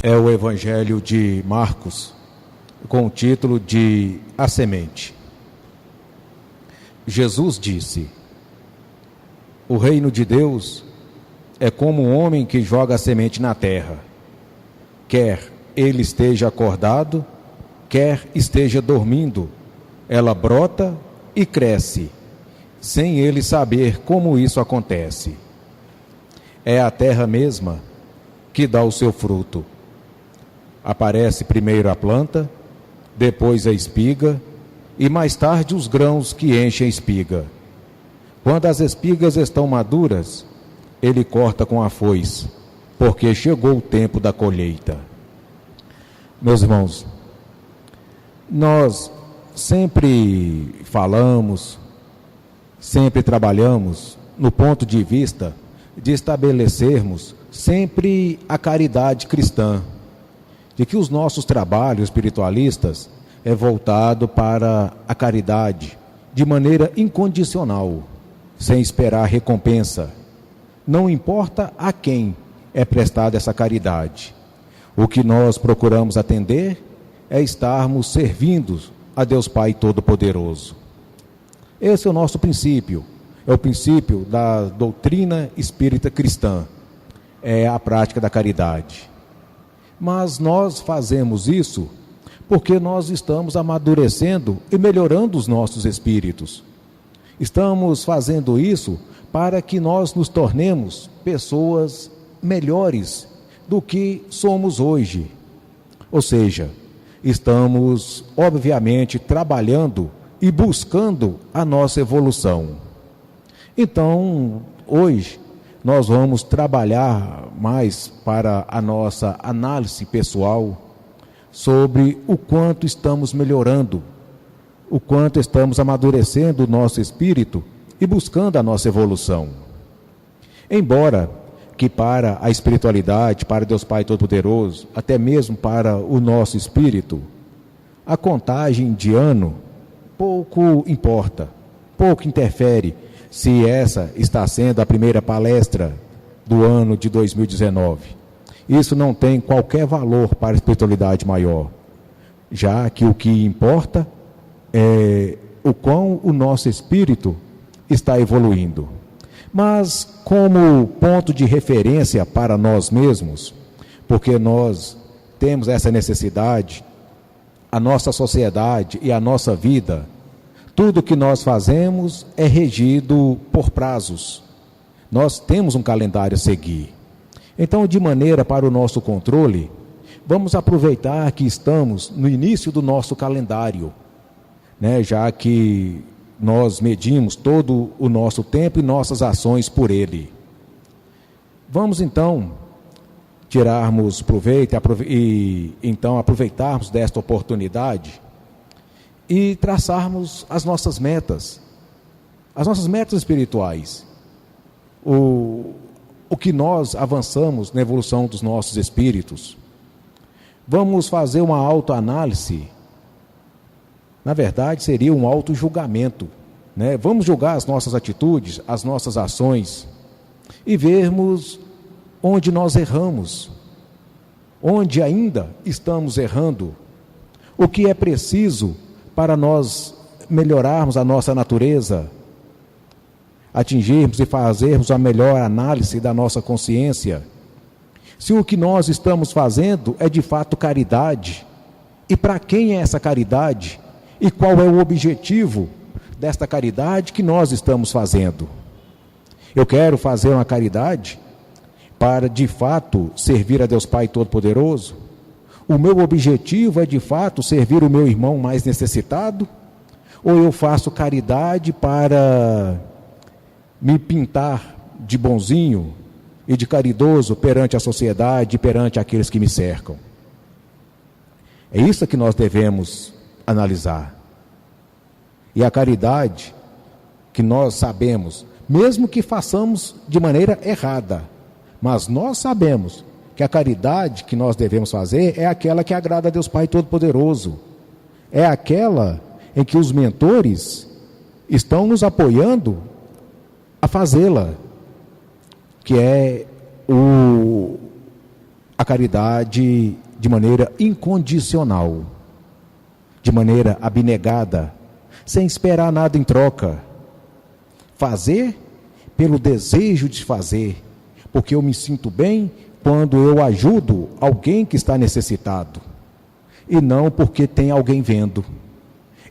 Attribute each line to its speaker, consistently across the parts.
Speaker 1: é o Evangelho de Marcos, com o título de A Semente. Jesus disse: o reino de Deus é como um homem que joga a semente na terra. Quer ele esteja acordado, quer esteja dormindo, ela brota e cresce, sem ele saber como isso acontece. É a terra mesma que dá o seu fruto. Aparece primeiro a planta, depois a espiga e mais tarde os grãos que enchem a espiga. Quando as espigas estão maduras, ele corta com a foice, porque chegou o tempo da colheita. Meus irmãos, nós sempre falamos, sempre trabalhamos no ponto de vista de estabelecermos sempre a caridade cristã, de que os nossos trabalhos espiritualistas é voltado para a caridade de maneira incondicional, sem esperar recompensa. Não importa a quem é prestada essa caridade. O que nós procuramos atender é estarmos servindo a Deus Pai Todo-Poderoso. Esse é o nosso princípio, é o princípio da doutrina espírita cristã, é a prática da caridade. Mas nós fazemos isso porque nós estamos amadurecendo e melhorando os nossos espíritos. Estamos fazendo isso para que nós nos tornemos pessoas melhores do que somos hoje. Ou seja, estamos, obviamente, trabalhando e buscando a nossa evolução. Então, hoje, nós vamos trabalhar mais para a nossa análise pessoal sobre o quanto estamos melhorando, o quanto estamos amadurecendo o nosso espírito e buscando a nossa evolução. Embora que para a espiritualidade, para Deus Pai Todo-Poderoso, até mesmo para o nosso espírito, a contagem de ano pouco importa, pouco interfere se essa está sendo a primeira palestra do ano de 2019. Isso não tem qualquer valor para a espiritualidade maior, já que o que importa é o quão o nosso espírito está evoluindo. Mas como ponto de referência para nós mesmos, porque nós temos essa necessidade, a nossa sociedade e a nossa vida, tudo que nós fazemos é regido por prazos. Nós temos um calendário a seguir. Então, de maneira para o nosso controle, vamos aproveitar que estamos no início do nosso calendário, já que nós medimos todo o nosso tempo e nossas ações por ele. Vamos então tirarmos proveito e então aproveitarmos desta oportunidade e traçarmos as nossas metas espirituais, o que nós avançamos na evolução dos nossos espíritos. Vamos fazer uma autoanálise. Na verdade, seria um autojulgamento, Vamos julgar as nossas atitudes, as nossas ações e vermos onde nós erramos, onde ainda estamos errando, o que é preciso para nós melhorarmos a nossa natureza, atingirmos e fazermos a melhor análise da nossa consciência. Se o que nós estamos fazendo é de fato caridade, e para quem é essa caridade? E qual é o objetivo desta caridade que nós estamos fazendo? Eu quero fazer uma caridade para de fato servir a Deus Pai Todo-Poderoso? O meu objetivo é de fato servir o meu irmão mais necessitado? Ou eu faço caridade para me pintar de bonzinho e de caridoso perante a sociedade e perante aqueles que me cercam? É isso que nós devemos analisar. E a caridade que nós sabemos, mesmo que façamos de maneira errada, mas nós sabemos que a caridade que nós devemos fazer é aquela que agrada a Deus Pai Todo-Poderoso. É aquela em que os mentores estão nos apoiando a fazê-la, que é a caridade de maneira incondicional, de maneira abnegada, sem esperar nada em troca. Fazer pelo desejo de fazer, porque eu me sinto bem quando eu ajudo alguém que está necessitado, e não porque tem alguém vendo,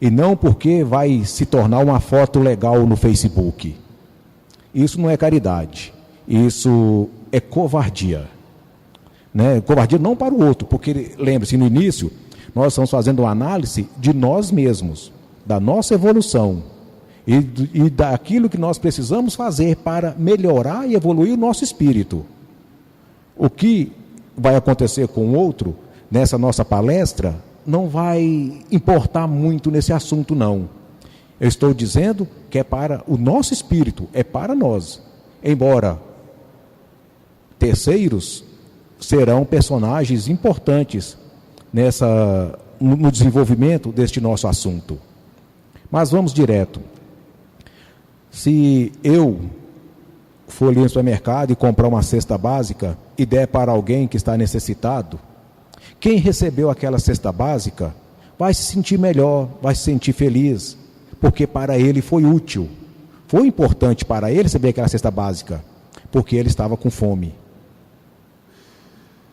Speaker 1: e não porque vai se tornar uma foto legal no Facebook. Isso não é caridade, isso é covardia, né? Covardia não para o outro, porque lembre-se, no início nós estamos fazendo uma análise de nós mesmos, da nossa evolução e daquilo que nós precisamos fazer para melhorar e evoluir o nosso espírito. O que vai acontecer com o outro nessa nossa palestra não vai importar muito nesse assunto, não. Eu estou dizendo que é para o nosso espírito, é para nós. Embora terceiros serão personagens importantes no desenvolvimento deste nosso assunto. Mas vamos direto. Se eu for ali no supermercado e comprar uma cesta básica e der para alguém que está necessitado, quem recebeu aquela cesta básica vai se sentir melhor, vai se sentir feliz, porque para ele foi útil. Foi importante para ele receber aquela cesta básica, porque ele estava com fome.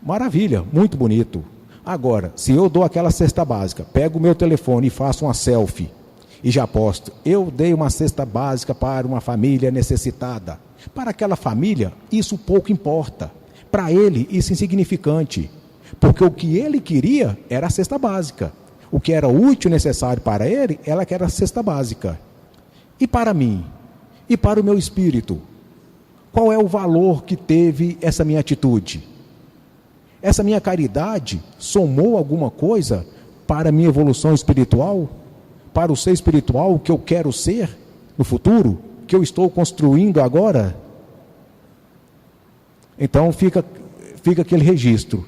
Speaker 1: Maravilha, muito bonito. Agora, se eu dou aquela cesta básica, pego o meu telefone e faço uma selfie, e já posto, eu dei uma cesta básica para uma família necessitada. Para aquela família, isso pouco importa. Para ele, isso é insignificante. Porque o que ele queria era a cesta básica. O que era útil e necessário para ele, ela que era a cesta básica. E para mim? E para o meu espírito? Qual é o valor que teve essa minha atitude? Essa minha caridade somou alguma coisa para a minha evolução espiritual? Para o ser espiritual que eu quero ser no futuro? Que eu estou construindo agora? Então fica aquele registro.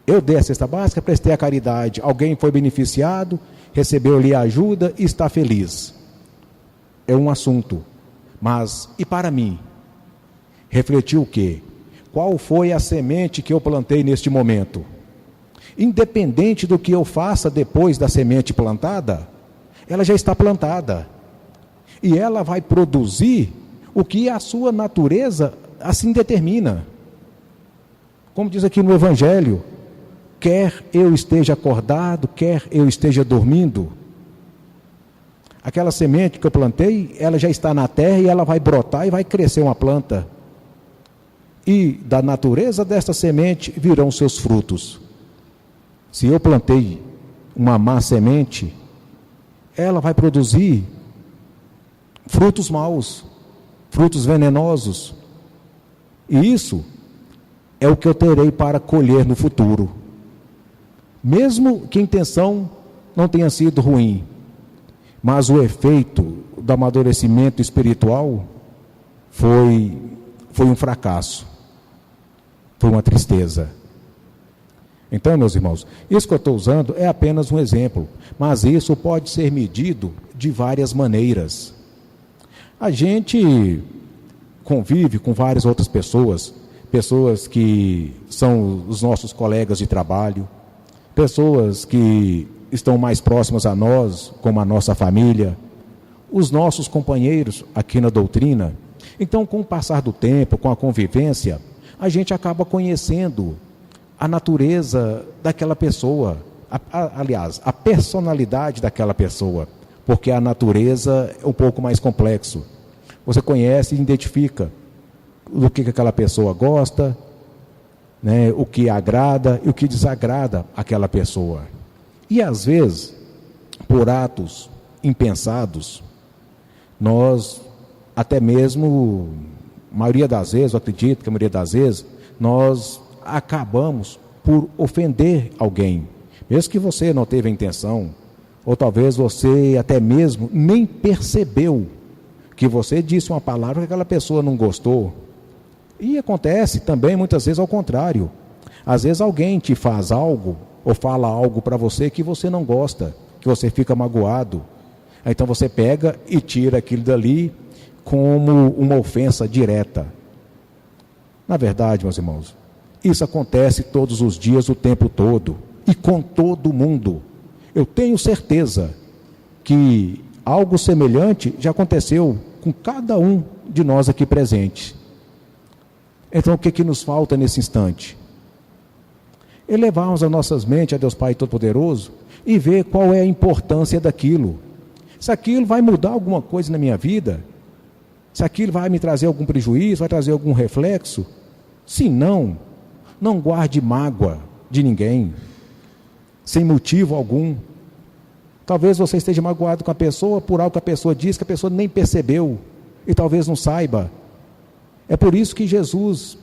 Speaker 1: Eu dei a cesta básica, prestei a caridade, alguém foi beneficiado, recebeu ali a ajuda e está feliz. É um assunto. Mas, e para mim? Refletir o quê? Qual foi a semente que eu plantei neste momento? Independente do que eu faça depois da semente plantada, ela já está plantada. E ela vai produzir o que a sua natureza assim determina. Como diz aqui no Evangelho, quer eu esteja acordado, quer eu esteja dormindo, aquela semente que eu plantei, ela já está na terra e ela vai brotar e vai crescer uma planta. E da natureza desta semente virão seus frutos. Se eu plantei uma má semente, ela vai produzir frutos maus, frutos venenosos. E isso é o que eu terei para colher no futuro. Mesmo que a intenção não tenha sido ruim, mas o efeito do amadurecimento espiritual foi um fracasso, foi uma tristeza. Então, meus irmãos, isso que eu estou usando é apenas um exemplo, mas isso pode ser medido de várias maneiras. A gente convive com várias outras pessoas que são os nossos colegas de trabalho, pessoas que estão mais próximas a nós, como a nossa família, os nossos companheiros aqui na doutrina. Então, com o passar do tempo, com a convivência, a gente acaba conhecendo a natureza daquela pessoa, aliás, a personalidade daquela pessoa, porque a natureza é um pouco mais complexo. Você conhece e identifica do que aquela pessoa gosta, né, o que agrada e o que desagrada aquela pessoa. E às vezes, por atos impensados, nós, até mesmo, maioria das vezes, eu acredito que a maioria das vezes, nós acabamos por ofender alguém, mesmo que você não teve a intenção, ou talvez você até mesmo nem percebeu que você disse uma palavra que aquela pessoa não gostou. E acontece também muitas vezes ao contrário. Às vezes alguém te faz algo ou fala algo para você que você não gosta, que você fica magoado. Então você pega e tira aquilo dali como uma ofensa direta. Na verdade, meus irmãos, Isso acontece todos os dias, o tempo todo, e com todo mundo. Eu tenho certeza que algo semelhante já aconteceu com cada um de nós aqui presentes. Então, o que nos falta nesse instante? Elevarmos as nossas mentes a Deus Pai Todo-Poderoso e ver qual é a importância daquilo. Se aquilo vai mudar alguma coisa na minha vida, se aquilo vai me trazer algum prejuízo, vai trazer algum reflexo. Se não, não guarde mágoa de ninguém, sem motivo algum. Talvez você esteja magoado com a pessoa por algo que a pessoa disse, que a pessoa nem percebeu, e talvez não saiba. É por isso que Jesus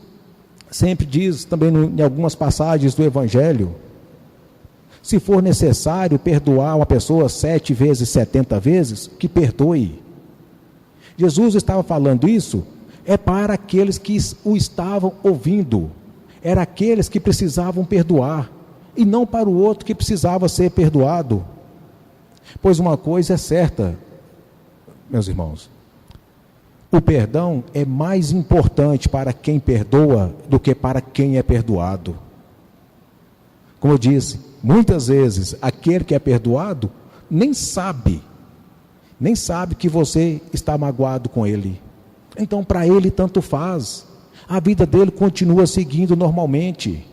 Speaker 1: sempre diz, também em algumas passagens do Evangelho, se for necessário perdoar uma pessoa 7 vezes, 70 vezes, que perdoe. Jesus estava falando isso, é para aqueles que o estavam ouvindo, era aqueles que precisavam perdoar, e não para o outro que precisava ser perdoado. Pois uma coisa é certa, meus irmãos, o perdão é mais importante para quem perdoa do que para quem é perdoado. Como eu disse, muitas vezes aquele que é perdoado nem sabe que você está magoado com ele. Então para ele tanto faz, a vida dele continua seguindo normalmente.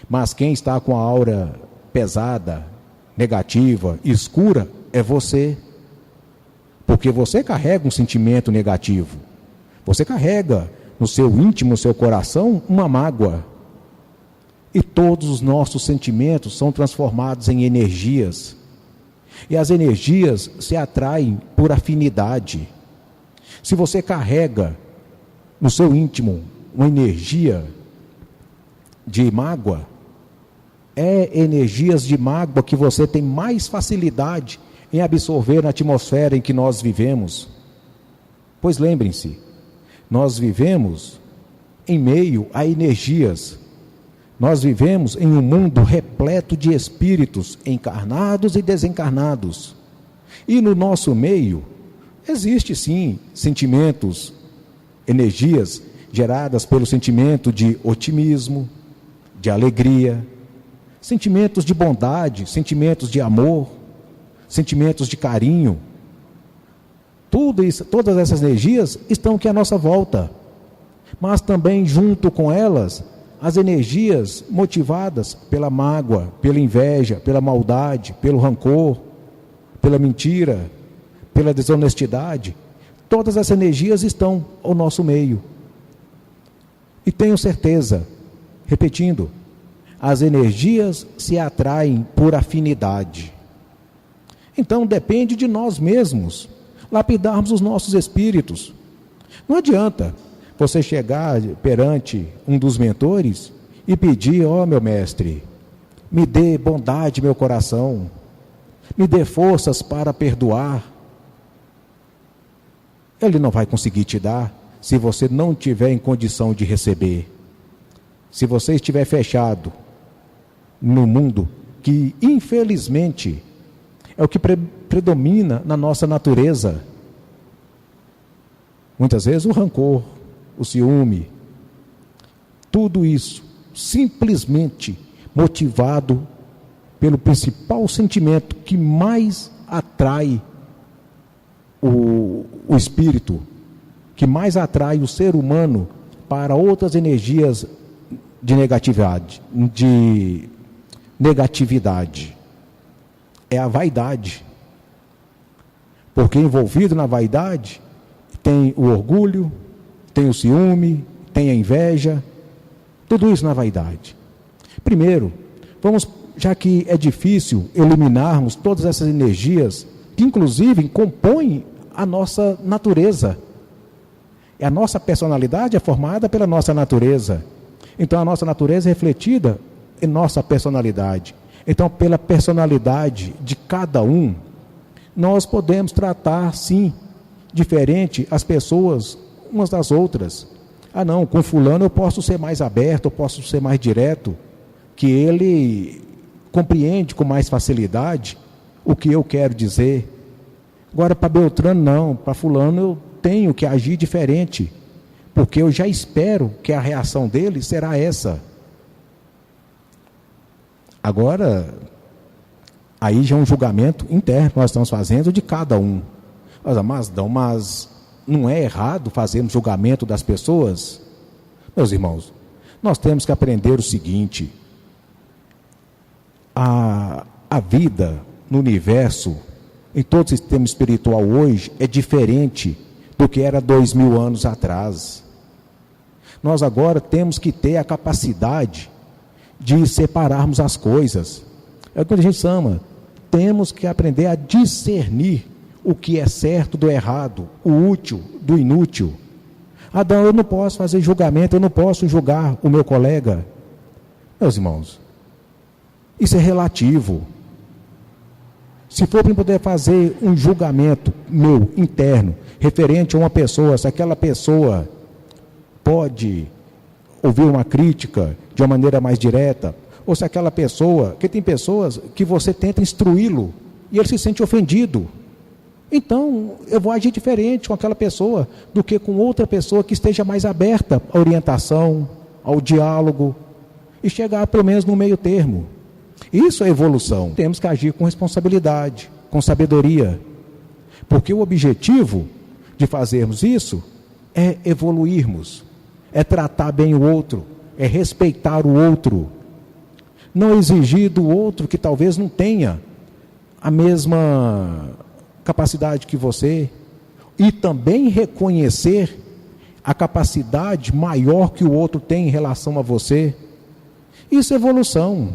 Speaker 1: Mas quem está com a aura pesada, negativa, escura, é você. Porque você carrega um sentimento negativo. Você carrega no seu íntimo, no seu coração, uma mágoa. E todos os nossos sentimentos são transformados em energias. E as energias se atraem por afinidade. Se você carrega no seu íntimo uma energia de mágoa, é energias de mágoa que você tem mais facilidade em absorver na atmosfera em que nós vivemos. Pois lembrem-se, nós vivemos em meio a energias. Nós vivemos em um mundo repleto de espíritos encarnados e desencarnados. E no nosso meio, existe sim sentimentos, energias geradas pelo sentimento de otimismo, de alegria, sentimentos de bondade, sentimentos de amor, sentimentos de carinho. Tudo isso, todas essas energias estão aqui à nossa volta. Mas também junto com elas, as energias motivadas pela mágoa, pela inveja, pela maldade, pelo rancor, pela mentira, pela desonestidade, todas essas energias estão ao nosso meio. E tenho certeza, repetindo, as energias se atraem por afinidade. Então depende de nós mesmos lapidarmos os nossos espíritos. Não adianta você chegar perante um dos mentores e pedir: ó meu mestre, me dê bondade meu coração, me dê forças para perdoar. Ele não vai conseguir te dar se você não tiver em condição de receber. Se você estiver fechado no mundo que infelizmente é o que predomina na nossa natureza. Muitas vezes o rancor, o ciúme, tudo isso simplesmente motivado pelo principal sentimento que mais atrai o espírito, que mais atrai o ser humano para outras energias de negatividade. É a vaidade. Porque envolvido na vaidade tem o orgulho, tem o ciúme, tem a inveja, tudo isso na vaidade. Primeiro, já que é difícil eliminarmos todas essas energias que inclusive compõem a nossa natureza. A nossa personalidade é formada pela nossa natureza. Então a nossa natureza é refletida em nossa personalidade. Então, pela personalidade de cada um, nós podemos tratar, sim, diferente as pessoas umas das outras. Ah não, com fulano eu posso ser mais aberto, eu posso ser mais direto, que ele compreende com mais facilidade o que eu quero dizer. Agora para Beltrano não, para fulano eu tenho que agir diferente, porque eu já espero que a reação dele será essa. Agora, aí já é um julgamento interno que nós estamos fazendo de cada um. Mas não é errado fazermos julgamento das pessoas? Meus irmãos, nós temos que aprender o seguinte: a vida no universo, em todo o sistema espiritual hoje, é diferente do que era 2000 anos atrás. Nós agora temos que ter a capacidade de separarmos as coisas. É o que a gente chama, temos que aprender a discernir o que é certo do errado, o útil do inútil. Adão, eu não posso fazer julgamento, eu não posso julgar o meu colega. Meus irmãos, isso é relativo. Se for para poder fazer um julgamento meu, interno, referente a uma pessoa, se aquela pessoa pode ouvir uma crítica de uma maneira mais direta, ou se aquela pessoa, porque tem pessoas que você tenta instruí-lo e ele se sente ofendido. Então, eu vou agir diferente com aquela pessoa do que com outra pessoa que esteja mais aberta à orientação, ao diálogo, e chegar pelo menos no meio termo. Isso é evolução. Temos que agir com responsabilidade, com sabedoria, porque o objetivo de fazermos isso é evoluirmos, é tratar bem o outro, é respeitar o outro, não exigir do outro que talvez não tenha a mesma capacidade que você, e também reconhecer a capacidade maior que o outro tem em relação a você. Isso é evolução.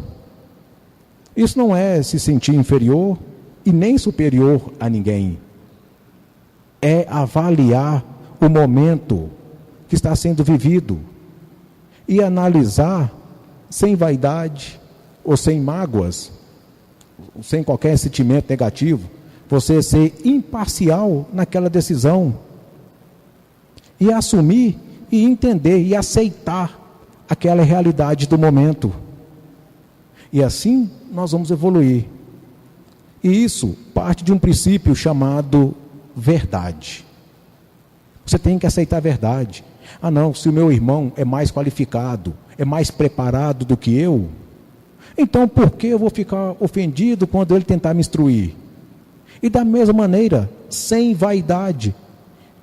Speaker 1: Isso não é se sentir inferior e nem superior a ninguém. É avaliar o momento que está sendo vivido e analisar sem vaidade ou sem mágoas, sem qualquer sentimento negativo, você ser imparcial naquela decisão e assumir e entender e aceitar aquela realidade do momento. E assim nós vamos evoluir. E isso parte de um princípio chamado verdade. Você tem que aceitar a verdade. Ah não, se o meu irmão é mais qualificado, é mais preparado do que eu, então por que eu vou ficar ofendido quando ele tentar me instruir? E da mesma maneira, sem vaidade,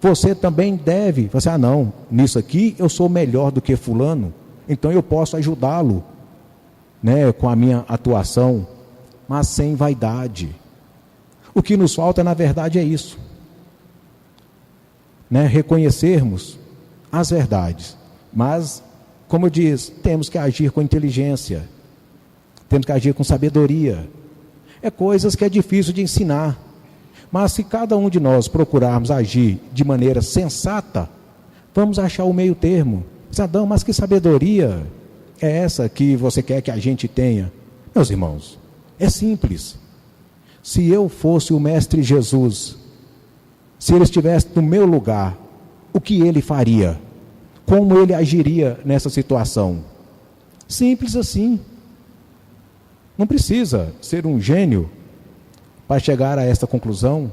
Speaker 1: você também deve, você, ah não, nisso aqui eu sou melhor do que fulano, então eu posso ajudá-lo, né, com a minha atuação, mas sem vaidade. O que nos falta, na verdade, é isso, né, reconhecermos as verdades, mas, como eu disse, temos que agir com inteligência, temos que agir com sabedoria. É coisas que é difícil de ensinar, mas se cada um de nós procurarmos agir de maneira sensata, vamos achar o meio termo. Adão, mas que sabedoria é essa que você quer que a gente tenha? Meus irmãos, é simples. Se eu fosse o Mestre Jesus, se ele estivesse no meu lugar, o que ele faria? Como ele agiria nessa situação? Simples assim. Não precisa ser um gênio para chegar a esta conclusão,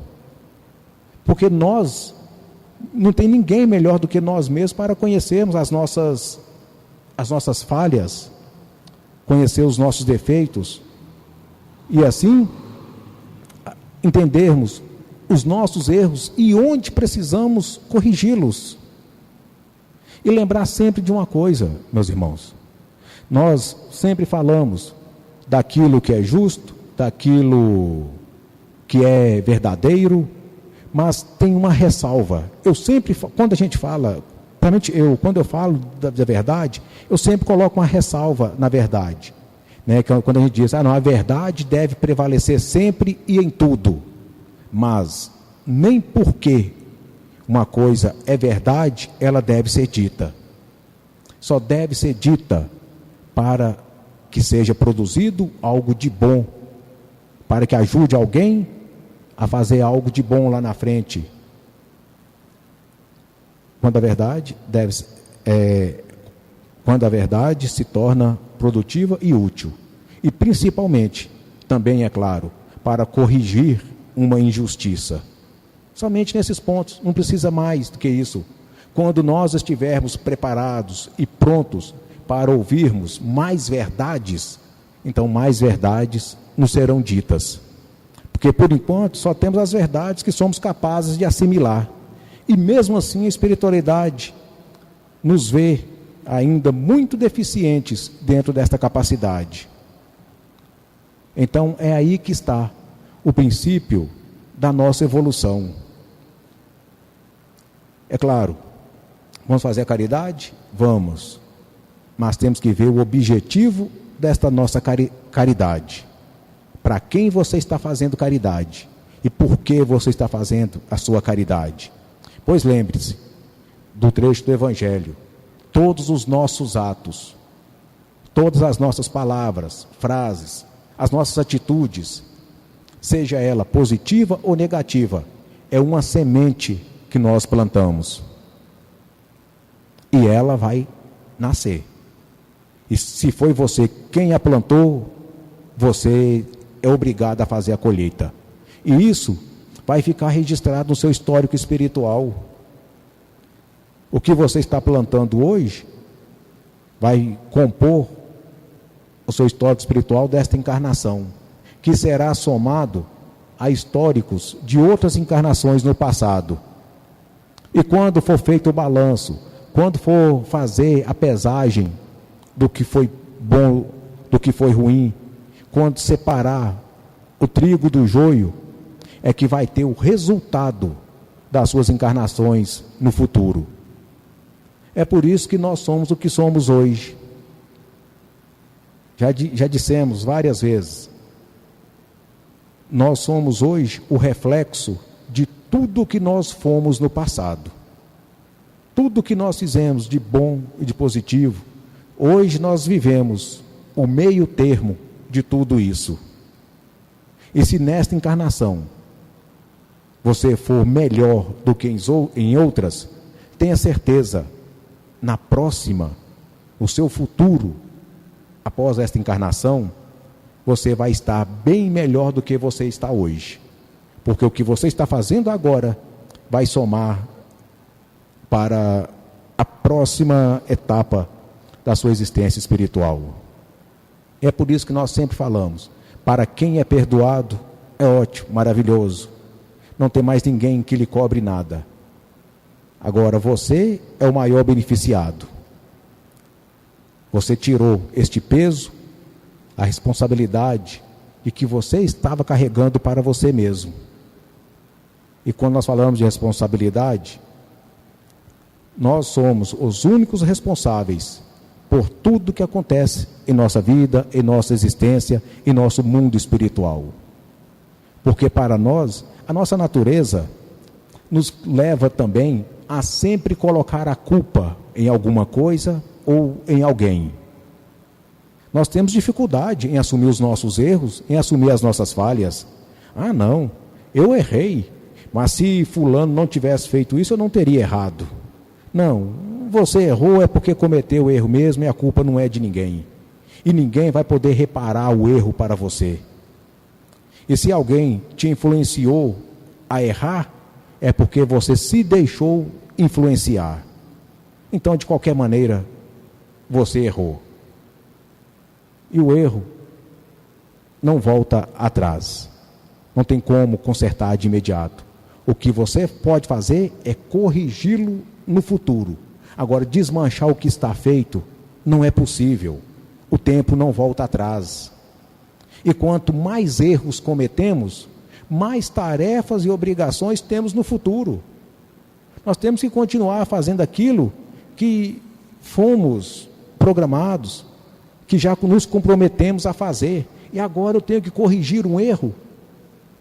Speaker 1: porque nós, não tem ninguém melhor do que nós mesmos para conhecermos as nossas falhas, conhecer os nossos defeitos, e assim entendermos os nossos erros e onde precisamos corrigi-los. E lembrar sempre de uma coisa, meus irmãos, nós sempre falamos daquilo que é justo, daquilo que é verdadeiro, mas tem uma ressalva. Eu sempre, quando a gente fala, quando eu falo da verdade, eu sempre coloco uma ressalva na verdade, né? Quando a gente diz, não, a verdade deve prevalecer sempre e em tudo, mas nem porque uma coisa é verdade, ela deve ser dita. Só deve ser dita para que seja produzido algo de bom, para que ajude alguém a fazer algo de bom lá na frente. Quando a verdade se torna produtiva e útil. E principalmente, também é claro, para corrigir uma injustiça. Somente nesses pontos, não precisa mais do que isso. Quando nós estivermos preparados e prontos para ouvirmos mais verdades, então mais verdades nos serão ditas. Porque por enquanto só temos as verdades que somos capazes de assimilar. E mesmo assim a espiritualidade nos vê ainda muito deficientes dentro desta capacidade. Então é aí que está o princípio da nossa evolução. É claro, vamos fazer a caridade? Vamos. Mas temos que ver o objetivo desta nossa caridade. Para quem você está fazendo caridade? E por que você está fazendo a sua caridade? Pois lembre-se do trecho do Evangelho. Todos os nossos atos, todas as nossas palavras, frases, as nossas atitudes, seja ela positiva ou negativa, é uma semente que nós plantamos. E ela vai nascer. E se foi você quem a plantou, você é obrigado a fazer a colheita. E isso vai ficar registrado no seu histórico espiritual. O que você está plantando hoje vai compor o seu histórico espiritual desta encarnação, que será somado a históricos de outras encarnações no passado. E quando for feito o balanço, quando for fazer a pesagem do que foi bom, do que foi ruim, quando separar o trigo do joio, é que vai ter o resultado das suas encarnações no futuro. É por isso que nós somos o que somos hoje. Já dissemos várias vezes, nós somos hoje o reflexo de tudo que nós fomos no passado. Tudo que nós fizemos de bom e de positivo, hoje nós vivemos o meio termo de tudo isso. E se nesta encarnação você for melhor do que em outras, tenha certeza, na próxima, o seu futuro, após esta encarnação, você vai estar bem melhor do que você está hoje. Porque o que você está fazendo agora vai somar para a próxima etapa da sua existência espiritual. É por isso que nós sempre falamos, para quem é perdoado, é ótimo, maravilhoso. Não tem mais ninguém que lhe cobre nada. Agora você é o maior beneficiado. Você tirou este peso, a responsabilidade de que você estava carregando para você mesmo. E quando nós falamos de responsabilidade, nós somos os únicos responsáveis por tudo que acontece em nossa vida, em nossa existência, em nosso mundo espiritual. Porque para nós, a nossa natureza nos leva também a sempre colocar a culpa em alguma coisa ou em alguém. Nós temos dificuldade em assumir os nossos erros, em assumir as nossas falhas. Ah, não, eu errei, mas se fulano não tivesse feito isso, eu não teria errado. Não, você errou é porque cometeu o erro mesmo e a culpa não é de ninguém. E ninguém vai poder reparar o erro para você. E se alguém te influenciou a errar, é porque você se deixou influenciar. Então, de qualquer maneira, você errou. E o erro não volta atrás. Não tem como consertar de imediato. O que você pode fazer é corrigi-lo no futuro. Agora, desmanchar o que está feito não é possível. O tempo não volta atrás. E quanto mais erros cometemos, mais tarefas e obrigações temos no futuro. Nós temos que continuar fazendo aquilo que fomos programados, que já nos comprometemos a fazer. E agora eu tenho que corrigir um erro?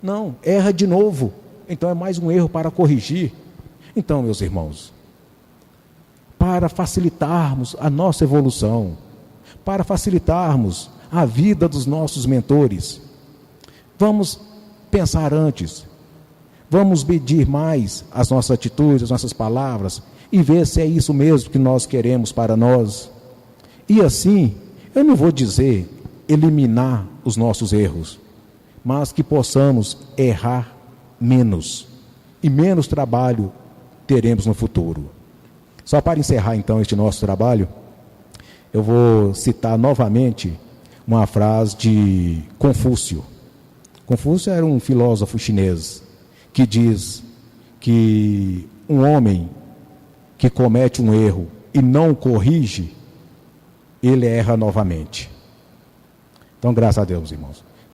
Speaker 1: Não, erra de novo. Então é mais um erro para corrigir. Então, meus irmãos, para facilitarmos a nossa evolução, para facilitarmos a vida dos nossos mentores, vamos pensar antes, vamos medir mais as nossas atitudes, as nossas palavras, e ver se é isso mesmo que nós queremos para nós. E assim, eu não vou dizer eliminar os nossos erros, mas que possamos errar menos, e menos trabalho teremos no futuro. Só para encerrar então este nosso trabalho, eu vou citar novamente uma frase de Confúcio. Confúcio era um filósofo chinês que diz que um homem que comete um erro e não o corrige, ele erra novamente. Então, graças a Deus, irmãos.